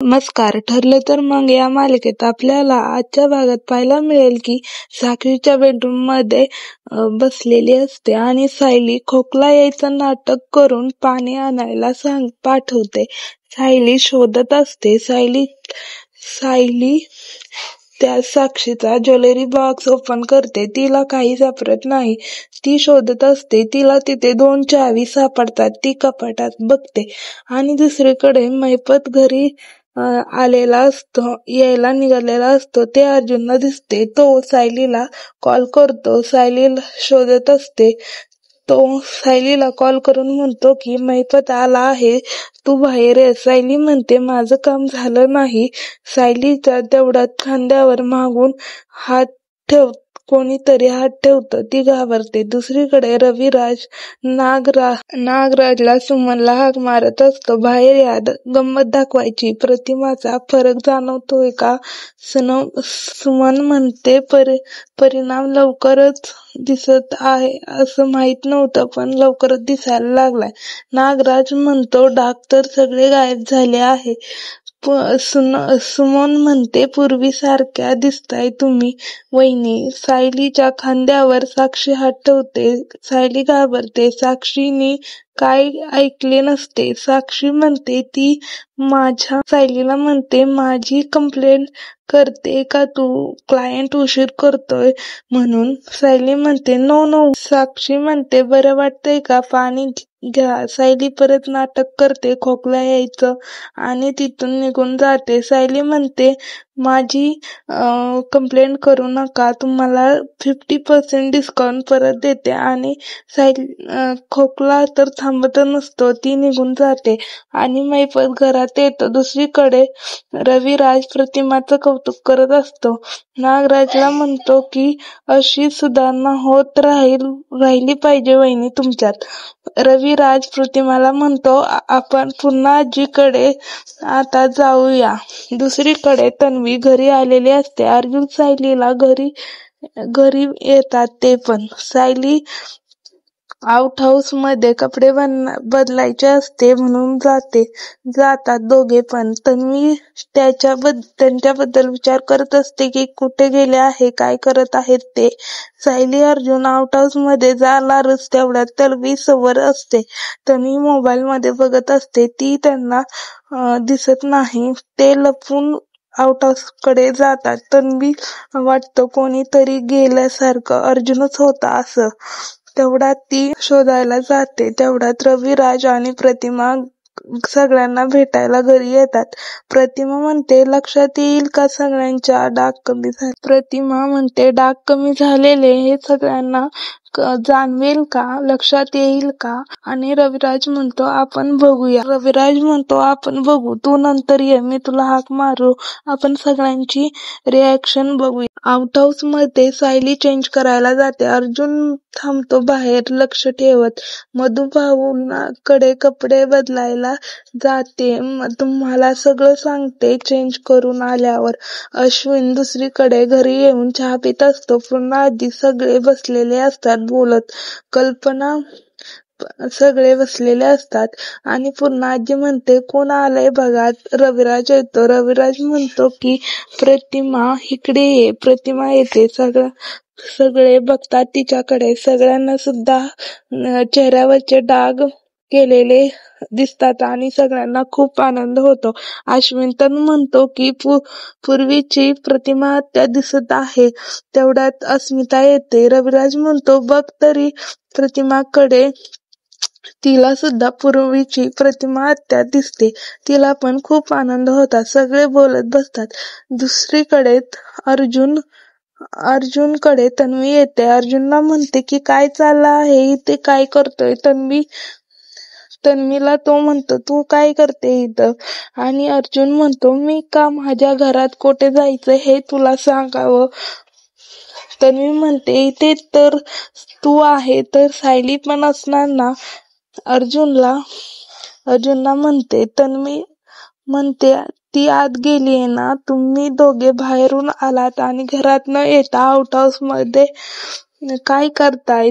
नमस्कार. ठरलं तर मग या मालिकेत आपल्याला आजच्या भागात पाहायला मिळेल की साक्षीच्या बेडरूममध्ये बसलेली असते आणि सायली खोकला यायचं नाटक करून पाणी आणायला पाठवते. सायली शोधत असते. सायली त्या साक्षीचा ज्वेलरी बॉक्स ओपन करते. तिला काही सापडत नाही. ती शोधत असते. तिला तिथे 2 चावी सापडतात. ती कपाटात बघते आणि दुसरीकडे मैपत घरी यायला निघालेला असतो. ते अर्जुनला दिसते. तो सायलीला कॉल करतो. सायली शोधत असते. तो सायलीला कॉल करून म्हणतो की मैपत आला आहे, तू बाहेर ये. सायली म्हणते माझं काम झालं नाही. सायलीच्या तेवढ्यात खांद्यावर मागून कोणीतरी हात ठेवतं. ती घाबरते. दुसरीकडे रविराज नागराजला सुमनला हाक मारत असतो. बाहेर या, गंमत दाखवायची. प्रतिमाचा फरक जाणवतोय का? सुमन म्हणते परिणाम लवकरच दिसत आहे. असं माहित नव्हतं पण लवकरच दिसायला लागलाय. नागराज म्हणतो डॉक्टर सगळे गायब झाले आहे. सुमन म्हणते पूर्वीसारख्या दिसताय तुम्ही वहिनी. सायलीच्या खांद्यावर साक्षी हात ठेवते. सायली घाबरते. साक्षीने काय ऐकले नसते. साक्षी म्हणते सायलीला म्हणते माझी कंप्लेंट करते का तू? क्लायंट उशीर करतोय म्हणून. सायली म्हणते नो. साक्षी म्हणते बरं वाटतंय का? पाणी घ्या. सायली परत नाटक करते खोकला यायचं आणि तिथून निघून जाते. सायली म्हणते माझी कंप्लेंट करू नका, तुम्हाला 50% डिस्काउंट परत देते. आणि खोकला तर थांबत नसतो. ती निघून जाते आणि मैपत घरात येतो. दुसरीकडे रविराज प्रतिमाचं कौतुक करत असतो. नागराजला म्हणतो की अशी सुधारणा होत राहिली पाहिजे वहिनी तुमच्यात. रविराज प्रतिमाला म्हणतो आपण पुन्हा आजीकडे आता जाऊया. दुसरीकडे तन्वी घरी आलेली असते. अर्जुन सायलीला घरी येतात. ते पण सायली आउट हाऊस मध्ये कपडे बदलायचे असते म्हणून जातात दोघे पण. तन्वी त्यांच्याबद्दल विचार करत असते की कुठे गेले आहे, काय करत आहेत ते. सायली अर्जुन आउट हाऊस मध्ये जाणारच तेवढ्यात तन्वी समोर असते. तन्वी मोबाईल मध्ये बघत असते. ती त्यांना दिसत नाही. ते लपून आउट हाऊस कडे जातात. तन्वी वाटतं कोणीतरी गेल्यासारखं. अर्जुनच होता असं. तेवढ्यात ती शोधायला जाते. तेवढ्यात रविराज आणि प्रतिमा सगळ्यांना भेटायला घरी येतात. प्रतिमा म्हणते लक्षात येईल का सगळ्यांच्या डाग कमी झाले? प्रतिमा म्हणते डाग कमी झालेले हे सगळ्यांना जाणवेल का? लक्षात येईल का? आणि रविराज म्हणतो आपण बघूया. आपण बघू, तू नंतर ये, मी तुला हाक मारू, आपण सगळ्यांची रिॲक्शन बघूया. आउट हाऊस मध्ये सायली चेंज करायला जाते. अर्जुन थांबतो बाहेर लक्ष ठेवत. मधुभाऊंकडे कपडे बदलायला जाते. तुम्हाला सगळं सांगते चेंज करून आल्यावर. अश्विन दुसरीकडे घरी येऊन चहा पित असतो. पुन्हा आधी सगळे बसलेले असतात बोलत. कल्पना सगळे बसलेले असतात आणि पुन्हा आजी म्हणते कोण आलंय बघा. रविराज येतो. रविराज म्हणतो की प्रतिमा इकडे ये. प्रतिमा येते. सगळे बघतात तिच्याकडे. सगळ्यांना सुद्धा चेहऱ्यावरचे डाग गेलेले दिसतात आणि सगळ्यांना खूप आनंद होतो. अश्विन तर म्हणतो की पूर्वीची प्रतिमा आत्या दिसत आहे. तेवढ्यात अस्मिता येते. रविराज म्हणतो बघ तरी प्रतिमाकडे. तिला सुद्धा पूर्वीची प्रतिमा आत्या दिसते. तिला पण खूप आनंद होता. सगळे बोलत बसतात. दुसरीकडे अर्जुनकडे तन्वी येते. अर्जुनला म्हणते की काय चाललं आहे इथे, काय करतोय? तन्वीला तो म्हणतो तू काय करते इथं? आणि अर्जुन म्हणतो मी का माझ्या घरात कुठे जायचं हे तुला सांगावं? तन्वी म्हणते इथे तर तू आहे तर सायली पण असणार ना? अर्जुनला म्हणते. तन्वी म्हणते ती आत गेलीये ना? तुम्ही दोघे बाहेरून आलात आणि घरात न येता आउट हाऊस मध्ये काय करताय?